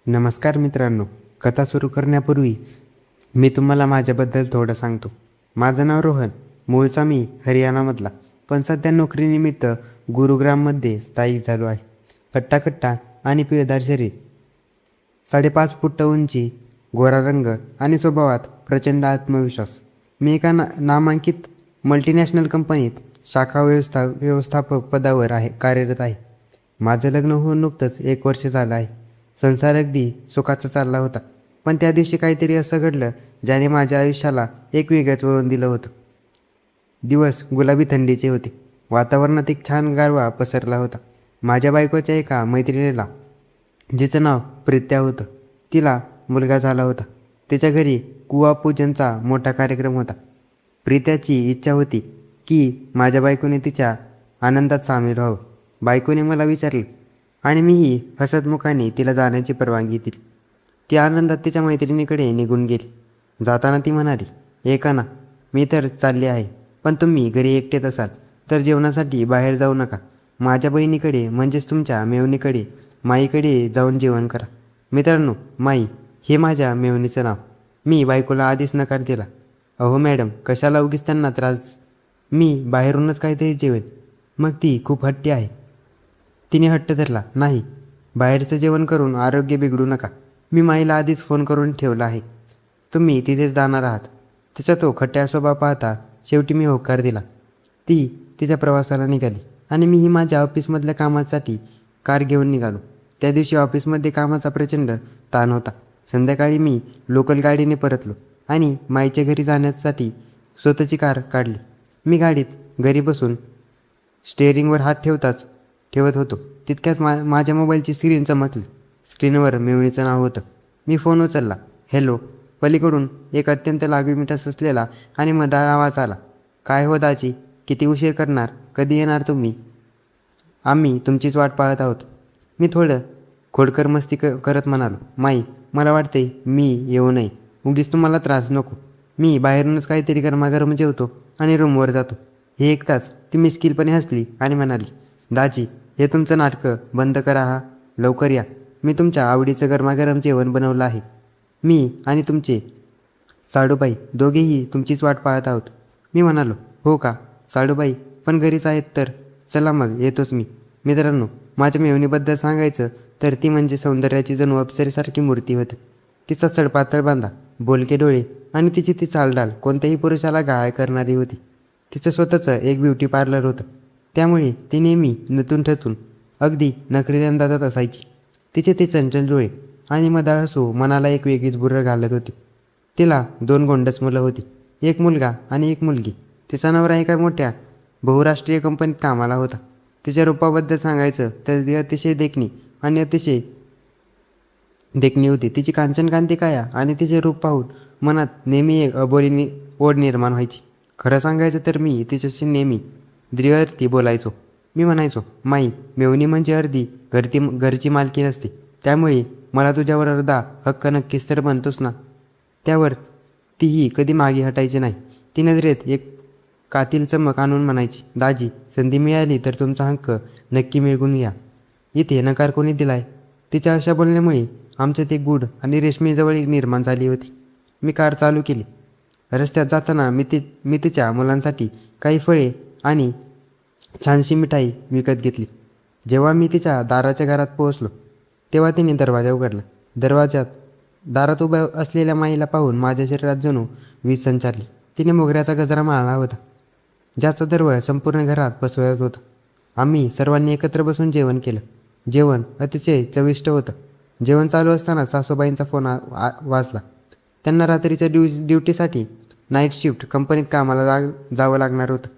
नमस्कार मित्रांनो. कथा सुरू करण्यापूर्वी मी तुम्हाला माझ्याबद्दल थोडं सांगतो. माझं नाव रोहन. मूळचा मी हरियाणामधला, पण सध्या नोकरीनिमित्त गुरुग्राममध्ये स्थायिक झालो आहे. कट्टा आणि पिळदार शरीर, 5.5 फूट उंची, गोरा रंग आणि स्वभावात प्रचंड आत्मविश्वास. मी एका नामांकित मल्टीनॅशनल कंपनीत शाखा व्यवस्थापक पदावर कार्यरत आहे. माझं लग्न होऊन नुकतंच 1 वर्ष झालं आहे. संसार अगदी सुखाचा चालला होता, पण त्या दिवशी काहीतरी असं घडलं ज्याने माझ्या आयुष्याला एक वेगळंच वळण दिलं होतं. दिवस गुलाबी थंडीचे होते. वातावरणात एक छान गारवा पसरला होता. माझ्या बायकोच्या एका मैत्रिणीला, जिचं नाव प्रीत्या होतं, तिला मुलगा झाला होता. तिच्या घरी कुवापूजनचा मोठा कार्यक्रम होता. प्रीत्याची इच्छा होती की माझ्या बायकोने तिच्या आनंदात सामील व्हावं. बायकोने मला विचारलं आणि मीही हसतमुखाने तिला जाण्याची परवानगी दिली. ती आनंदात तिच्या मैत्रिणीकडे निघून गेली. जाताना ती म्हणाली, "ऐका ना, मी तर चालले आहे, पण तुम्ही घरी एकटेच असाल तर जेवणासाठी बाहेर जाऊ नका. माझ्या बहिणीकडे म्हणजेच तुमच्या मेवणीकडे, माईकडे जाऊन जेवण करा." मित्रांनो, माई हे माझ्या मेवणीचं नाव. मी बायकोला आधीच नकार दिला. "अहो मॅडम, कशाला उगीच त्यांना त्रास? मी बाहेरूनच काहीतरी जेवेन." मग ती खूप हट्टी आहे. तिने हट्ट धरला, "नाही, बाहेरचं जेवण करून आरोग्य बिघडू नका. मी माईला आधीच फोन करून ठेवला आहे. तुम्ही तिथेच जाणार आहात." तिचा तो खट्ट्या स्वभाव पाहता शेवटी मी होकार दिला. ती तिच्या प्रवासाला निघाली आणि मीही माझ्या ऑफिसमधल्या कामासाठी कार घेऊन निघालो. त्या दिवशी ऑफिसमध्ये कामाचा प्रचंड ताण होता. संध्याकाळी मी लोकल गाडीने परतलो आणि माईच्या घरी जाण्यासाठी स्वतःची कार काढली. मी गाडीत घरी बसून स्टेअरिंगवर हात ठेवत होतो. तितक्यात माझ्या मोबाईलची स्क्रीन चमकली. स्क्रीनवर मेवणीचं नाव होतं. मी फोन उचलला. "हॅलो." पलीकडून एक अत्यंत लागीमिठास असलेला आणि मधाळ आवाज आला. "काय हो दाजी, किती उशीर करणार? कधी येणार तुम्ही? आम्ही तुमचीच वाट पाहत आहोत." मी थोडं खोडकर मस्ती करत म्हणालो, "माई, मला वाटते मी येऊ नये. उगीच तुम्हाला त्रास नको. मी बाहेरूनच काहीतरी गरमागरम जेवतो आणि रूमवर जातो." हे ऐकताच ती मिश्किलपणे हसली आणि म्हणाली, "दाजी, हे तुमचं नाटकं बंद करा हा. लवकर या. मी तुमच्या आवडीचं गरमागरम जेवण बनवलं आहे. मी आणि तुमचे साडूबाई दोघेही तुमचीच वाट पाहत आहोत." मी म्हणालो, "हो का साडूबाई पण घरीच आहेत तर? चला मग येतोच मी." मित्रांनो, माझ्या मेवणीबद्दल सांगायचं तर ती म्हणजे सौंदर्याची जणू अप्सरेसारखी मूर्ती होती. तिचा सडपातळ बांधा, बोलके डोळे आणि तिची ती चालढाल कोणत्याही पुरुषाला घायाळ करणारी होती. तिचं स्वतःचं एक ब्युटी पार्लर होतं. त्यामुळे ती नेहमी नटून थटून अगदी नखरेली अंदाजात असायची. तिचे ते चंचल डोळे आणि मधाळ हसू मनाला एक वेगळीच भुरळ घालत होती. तिला 2 गोंडस मुलं होती, एक मुलगा आणि एक मुलगी. तिचा नवरा एका मोठ्या बहुराष्ट्रीय कंपनीत कामाला होता. तिच्या रूपाबद्दल सांगायचं तर ती अतिशय देखणी होती. तिची कांचनकांती काया आणि तिचे रूप पाहून मनात नेहमी एक अबोली ओढ निर्माण व्हायची. खरं सांगायचं तर मी तिच्याशी नेहमी द्विअर्थी बोलायचो. मी म्हणायचो, "माई, मेवणी म्हणजे अर्धी घरची मालकी नसते. त्यामुळे मला तुझ्यावर अर्धा हक्क नक्कीच तर बनतोच ना." त्यावर तीही कधी मागे हटायची नाही. ती नजरेत एक कातील चमक आणून म्हणायची, "दाजी, संधी मिळाली तर तुमचा हक्क नक्की मिळवून घ्या. इथे नकार कोणी दिलाय?" तिच्या अशा बोलण्यामुळे आमच्यात एक गूढ आणि रेशमी जवळीक निर्माण झाली होती. मी कार चालू केली. रस्त्यात जाताना मी तिच्या मुलांसाठी काही फळे आणि छानशी मिठाई विकत घेतली. जेव्हा मी तिच्या दाराच्या घरात पोहोचलो तेव्हा तिने दरवाजा उघडला. दारात उभ्या असलेल्या माईला पाहून माझ्या शरीरात जणू वीज संचारली. तिने मोगऱ्याचा गजरा माळला होता, ज्याचा दरवळ संपूर्ण घरात पसरत होता. आम्ही सर्वांनी एकत्र बसून जेवण केलं. जेवण अतिशय चविष्ट होतं. जेवण चालू असताना सासूबाईंचा फोन वाजला. त्यांना रात्रीच्या ड्युटीसाठी नाईट शिफ्ट कंपनीत कामाला जावं लागणार होतं.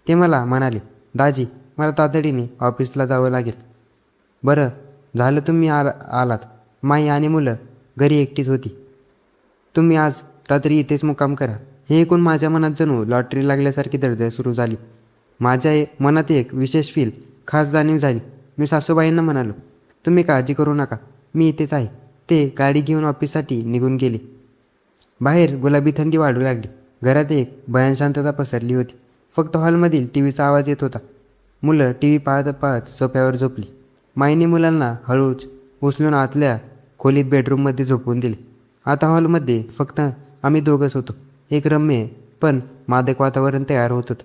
ते मला म्हणाले, "दाजी, मला तातडीने ऑफिसला जावं लागेल." "बरं झालं तुम्ही आलात. माई आणि मुलं घरी एकटीच होती. तुम्ही आज रात्री इथेच मुक्काम करा." हे ऐकून माझ्या मनात जणू लॉटरी लागल्यासारखी धडधड सुरू झाली. माझ्या मनात एक विशेष खास जाणीव झाली. मी सासूबाईंना म्हणालो, "तुम्ही काळजी करू नका, मी इथेच आहे." ते गाडी घेऊन ऑफिससाठी निघून गेले. बाहेर गुलाबी थंडी वाढू लागली. घरात एक भयान शांतता पसरली होती. फक्त हॉलमधील टीव्हीचा आवाज येत होता. मुलं टीव्ही पाहत पाहत सोफ्यावर झोपली. माईने मुलांना हळूच उचलून आतल्या खोलीत बेडरूममध्ये झोपवून दिले. आता हॉलमध्ये फक्त आम्ही दोघंच होतो. एक रम्य पण मादक वातावरण तयार होत होतं.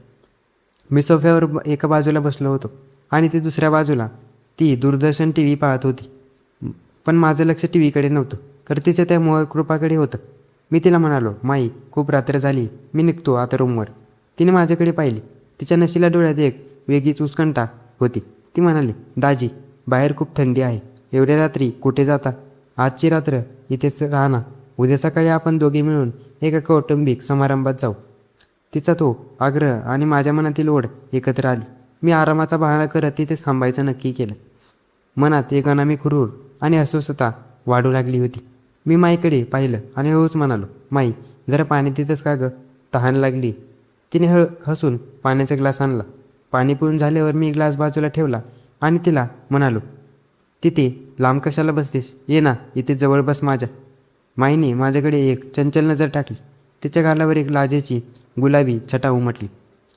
मी सोफ्यावर एका बाजूला बसलो होतो आणि ती दुसऱ्या बाजूला ती दूरदर्शन टी व्ही पाहत होती. पण माझं लक्ष टी व्हीकडे नव्हतं, तर तिच्या त्या मोहकृपाकडे होतं. मी तिला म्हणालो, माई, खूप रात्र झाली, मी निघतो आता रूमवर. तिने माझ्याकडे पाहिली. तिच्या नशिल्या डोळ्यात एक वेगळीच उत्कंठा होती. ती म्हणाली, दाजी, बाहेर खूप थंडी आहे. एवढ्या रात्री कुठे जाता? आजची रात्र इथेच राहा. उद्या सकाळी आपण दोघे मिळून एका कौटुंबिक समारंभात जाऊ. तिचा तो आग्रह आणि माझ्या मनातील ओढ एकत्र आली. मी आरामाचा बहाणा करत तिथेच थांबायचं नक्की केलं. मनात एक अनामी कुरूर आणि अस्वस्थता वाढू लागली होती. मी माईकडे पाहिलं आणि हळूच म्हणालो, माई, जरा पाणी तिथंच का गं? तहान लागली. तिने हसून पाण्याचा ग्लास आणला. पाणी पिऊन झाल्यावर मी ग्लास बाजूला ठेवला आणि तिला म्हणालो, तिथे लांब कशाला बसतेस? ये ना, इथे जवळ बस माझ्या. माईने माझ्याकडे एक चंचल नजर टाकली. तिच्या गालावर एक लाजेची गुलाबी छटा उमटली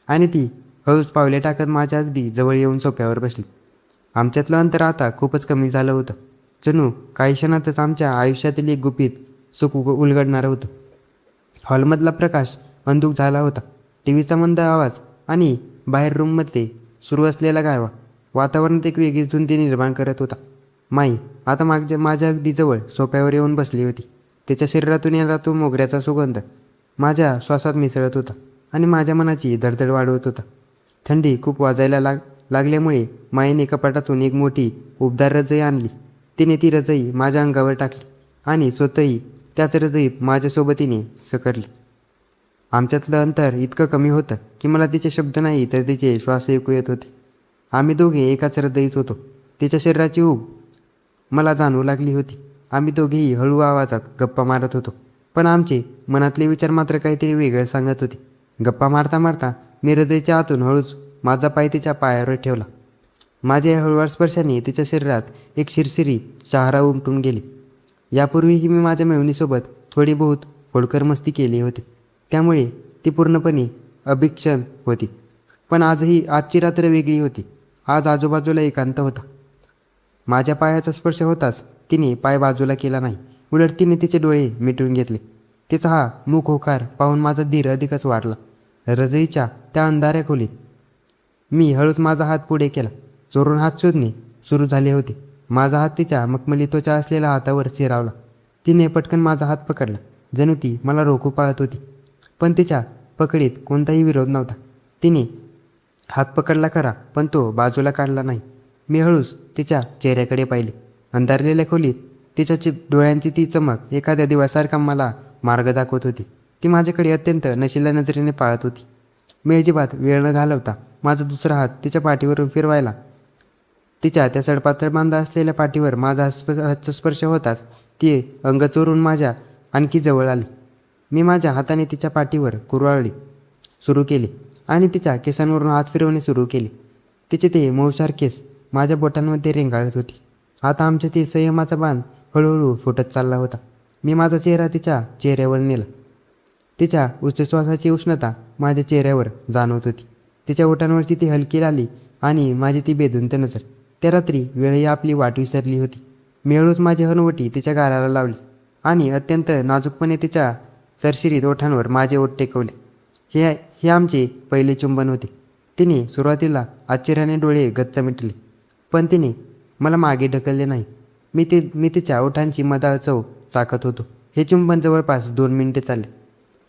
आणि ती हळूच पावले टाकत माझ्या अगदी जवळ येऊन सोफ्यावर बसली. आमच्यातलं अंतर आता खूपच कमी झालं होतं. जणू काही क्षणातच आमच्या आयुष्यातील एक गुपित सुख उलगडणारं होतं. हॉलमधला प्रकाश अंधुक झाला होता. टी व्हीचा मंद आवाज आणि बाहेर रूममध्ये सुरू असलेला गारवा वातावरणात एक वेगळीच धुंदी निर्माण करत होता. माई आता माझ्या अगदी जवळ सोफ्यावर येऊन बसली होती. तिच्या शरीरातून येणारा तो मोगऱ्याचा सुगंध माझ्या श्वासात मिसळत होता आणि माझ्या मनाची धडधड वाढवत होता. थंडी खूप वाजायला लागल्यामुळे माईने कपाटातून एक मोठी उबदार रजई आणली. तिने ती रजई माझ्या अंगावर टाकली आणि स्वतःही त्याच रजईत माझ्यासोबतीने सकरली. आमच्यातलं अंतर इतकं कमी होतं की मला तिचे शब्द नाही तर तिचे श्वास ऐकू येत होते. आम्ही दोघे एकाच रजईत होतो. तिच्या शरीराची ऊब मला जाणवू लागली होती. आम्ही दोघेही हळू आवाजात गप्पा मारत होतो, पण आमचे मनातले विचार मात्र काहीतरी वेगळं सांगत होते. गप्पा मारता मारता मी हृदयाच्या आतून हळूच माझा पाय तिच्या पायावर ठेवला. माझ्या हळूवार स्पर्शाने तिच्या शरीरात एक शिरशिरी शहारा उमटून गेली. यापूर्वीही मी माझ्या मेवणीसोबत थोडी बहुत खोडकर मस्ती केली होती, त्यामुळे ती पूर्णपणे अभीक्षण होती. पण आजची रात्र वेगळी होती. आज आजूबाजूला एकांत होता. माझ्या पायाचा स्पर्श होताच तिने पाय बाजूला केला नाही. उलट तिने तिचे डोळे मिटून घेतले. तिचा हा मुख होकार पाहून माझा धीर अधिकच वाढला. रजईच्या त्या अंधाऱ्या खोलीत मी हळूच माझा हात पुढे केला. चोरून हात शोधणे सुरू झाले होते. माझा हात तिच्या मखमली त्वचा असलेल्या हातावर स्थिरावला. तिने पटकन माझा हात पकडला, जणू ती मला रोखू पाहत होती. पण तिच्या पकडीत कोणताही विरोध नव्हता. तिने हात पकडला खरा, पण तो बाजूला काढला नाही. मी हळूच तिच्या चेहऱ्याकडे पाहिले. अंधारलेल्या खोलीत तिच्या डोळ्यांची ती चमक एखाद्या दिवसासारखा मला मार्ग दाखवत होती. ती माझ्याकडे अत्यंत नशिल्या नजरेने पाहत होती. मी अजिबात वेळ न घालवता माझा दुसरा हात तिच्या पाठीवरून फिरवायला. तिच्या त्या सडपातळ बांधा असलेल्या पाठीवर माझा हस्तस्पर्श होताच ती अंग चोरून माझ्या आणखी जवळ आली. मी माझ्या हाताने तिच्या पाठीवर कुरवाळली सुरू केली आणि तिच्या केसांवरून हात फिरवणे सुरू केले. तिचे ते मऊशार केस माझ्या बोटांमध्ये रेंगाळत होती. आता आमच्यातील संयमाचा बांध हळूहळू फुटत चालला होता. मी माझा चेहरा तिच्या चेहऱ्यावर नेला. तिच्या उच्चश्वासाची उष्णता माझ्या चेहऱ्यावर जाणवत होती. तिच्या ओठांवरची ती हलकी लाली आणि माझी ती बेधुंत नजर. त्या रात्री वेळही आपली वाट विसरली होती. मी हळूच माझी हनुवटी तिच्या गालाला लावली आणि अत्यंत नाजूकपणे तिच्या सरशिरीत ओठांवर माझे ओठ टेकवले. हे आमचे पहिले चुंबन होते. तिने सुरुवातीला आश्चर्याने डोळे गच्च मिटले, पण तिने मला मागे ढकलले नाही. मी तिच्या ओठांची मदाळ चव चाखत होतो. हे चुंबन जवळपास 2 मिनिटे चालले.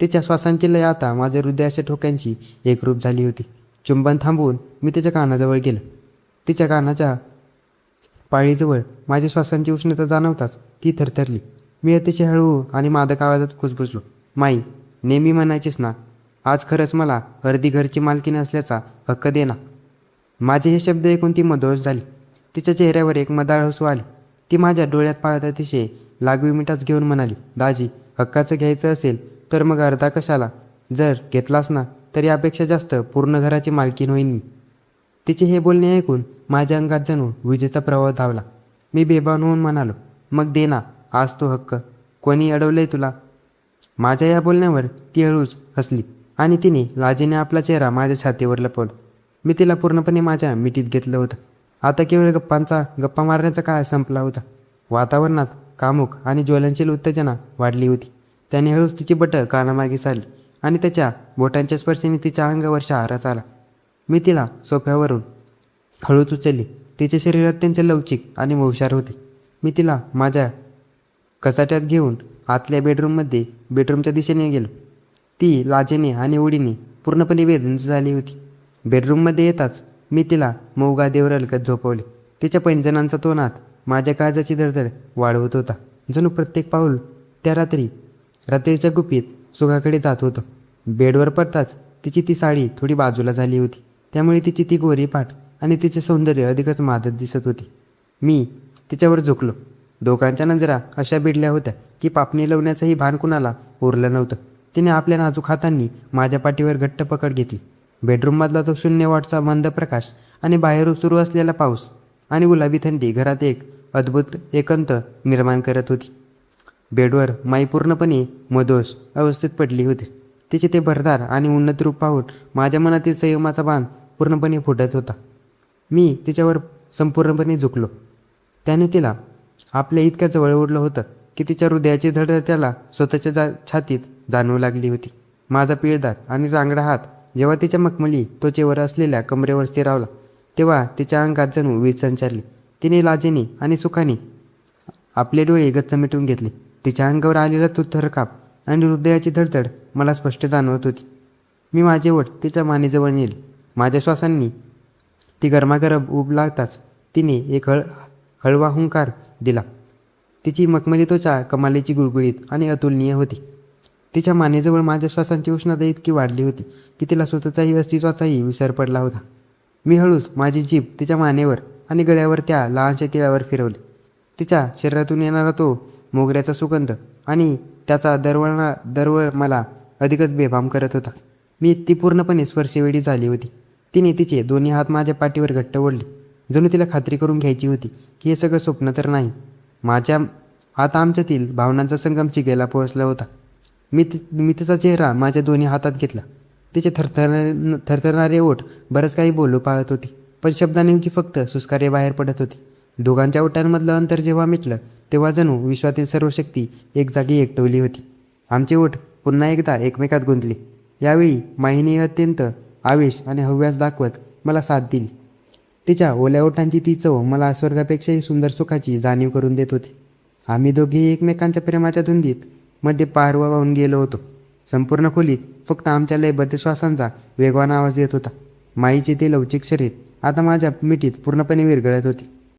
तिच्या श्वासांची लय आता माझ्या हृदयाच्या ठोक्यांची एकरूप झाली होती. चुंबन थांबवून मी तिच्या कानाजवळ गेलो. तिच्या कानाच्या पाळीजवळ माझ्या श्वासांची उष्णता जाणवताच ती थरथरली. मी अतिशय हळू आणि मादक आवाजात कुजबुजलो, माई, नेहमी म्हणायचीस ना, आज खरंच मला अर्धी घरची मालकीण असल्याचा हक्क दे ना. माझे हे शब्द ऐकून ती मधोष झाली. तिच्या चेहऱ्यावर एक मदाळ हसू आली. ती माझ्या डोळ्यात पाहत अतिशय लागवी मिठाच घेऊन म्हणाली, दाजी, हक्काचं घ्यायचं असेल तर मग अर्धा कशाला? जर घेतलास ना तर यापेक्षा जास्त पूर्ण घराची मालकीण होईन मी. तिचे हे बोलणे ऐकून माझ्या अंगात जणू विजेचा प्रवाह धावला. मी बेभान होऊन म्हणालो, मग दे ना आज तो हक्क. कोणी अडवलंय तुला? माझ्या या बोलण्यावर ती हळूच हसली आणि तिने लाजेने आपला चेहरा माझ्या छातीवर लपवला. मी तिला पूर्णपणे माझ्या मिठीत घेतलं होतं. आता केवळ गप्पा मारण्याचा काळ संपला होता. वातावरणात कामुक आणि ज्वलनशील उत्तेजना वाढली होती. त्याने हळूच तिची बटं कानामागे सारली आणि त्याच्या बोटांच्या स्पर्शाने तिच्या अंगावर शहाराच आला. मी तिला सोफ्यावरून हळूच उचलली. तिचे शरीर अत्यंत लवचिक आणि हुशार होते. मी तिला माझ्या कचाट्यात घेऊन आतल्या बेडरूमच्या दिशेने गेलो. ती लाजेने आणि ओढीने पूर्णपणे वेदना झाली होती. बेडरूममध्ये येताच मी तिला मऊ गादीवर अलगद झोपवले. तिच्या पैंजणांचा तो नाद माझ्या काळजाची धडधड वाढवत होता. जणू प्रत्येक पाऊल त्या रात्रीच्या गुपित सुखाकडे जात होतं. बेडवर पडताच तिची ती साडी थोडी बाजूला झाली होती. त्यामुळे तिची ती गोरी पाठ आणि तिचे सौंदर्य अधिकच मादक दिसत होते. मी तिच्यावर झुकलो. दोघांच्या नजरा अशा भिडल्या होत्या की पापणी लावण्याचंही भान कुणाला उरलं नव्हतं. तिने आपल्या नाजूक हातांनी माझ्या पाठीवर घट्ट पकड घेतली. बेडरूममधला तो 0 वॉटचा मंद प्रकाश आणि बाहेर सुरू असलेला पाऊस आणि गुलाबी थंडी घरात एक अद्भुत एकंत निर्माण करत होती. बेडवर माई पूर्णपणे मधोश अवस्थेत पडली होती. तिचे ते भरदार आणि उन्नत रूप पाहून माझ्या मनातील संयमाचा बाण पूर्णपणे फुटत होता. मी तिच्यावर संपूर्णपणे झुकलो. त्याने तिला आपल्या इतक्या जवळ ओढलं होतं की तिच्या हृदयाची धडधड त्याला स्वतःच्या छातीत जाणवू लागली होती. माझा पिळदार आणि रांगडा हात जेव्हा तिच्या मखमली त्वचेवर असलेल्या कमरेवर स्थिरावला तेव्हा तिच्या अंगात जणू वीज संचारली. तिने लाजेने आणि सुखाने आपले डोळे गच्च मिटून घेतले. तिच्या अंगावर आलेला तो थरकाप आणि हृदयाची धडधड मला स्पष्ट जाणवत होती. मी माझे ओठ तिच्या मानेजवळ नेले. माझ्या श्वासांनी ती गरमागरम ऊब लागताच तिने एक हळवा हुंकार दिला. तिची मखमली त्वचा कमालीची गुळगुळीत आणि अतुलनीय होती. तिच्या मानेजवळ माझ्या श्वासांची उष्णता इतकी वाढली होती की तिला स्वतःचाही अस्तित्वाचाही विसर पडला होता. मी हळूच माझी जीभ तिच्या मानेवर आणि गळ्यावर त्या लहानशा तिळावर फिरवली. तिच्या शरीरातून येणारा तो मोगऱ्याचा सुगंध आणि त्याचा दरवळ मला अधिकच बेभान करत होता. ती पूर्णपणे स्पर्शवेडी झाली होती. तिने तिचे दोन्ही हात माझ्या पाठीवर घट्ट ओढले, जणू तिला खात्री करून घ्यायची होती की हे सगळं स्वप्न तर नाही. आता आमच्यातील भावनांचा संगम चिघेला पोहोचला होता. मी तिचा चेहरा माझ्या दोन्ही हातात घेतला. तिचे थरथरणारे ओठ बरंच काही बोलू पाहत होती, पण शब्दांऐवजी फक्त सुस्कारे बाहेर पडत होती. दोघांच्या ओठांमधलं अंतर जेव्हा मिटलं तेव्हा जणू विश्वातील सर्व शक्ती एक जागी एकटवली होती. आमचे ओठ पुन्हा एकदा एकमेकात गुंतले. यावेळी माहीने अत्यंत आवेश आणि हव्यास दाखवत मला साथ दिली. तिच्या ओल्या ओठांची ती चव मला स्वर्गापेक्षाही सुंदर सुखाची जाणीव करून देत होती. आम्ही दोघेही एकमेकांच्या प्रेमाच्या धुंदीत मध्ये पारवा वाहून गेलो होतो. संपूर्ण खोलीत फक्त आमच्या लयबद्ध श्वासांचा वेगवान आवाज येत होता. माईचे ते लवचिक शरीर आता माझ्या मिठीत पूर्णपणे विरघळत होते.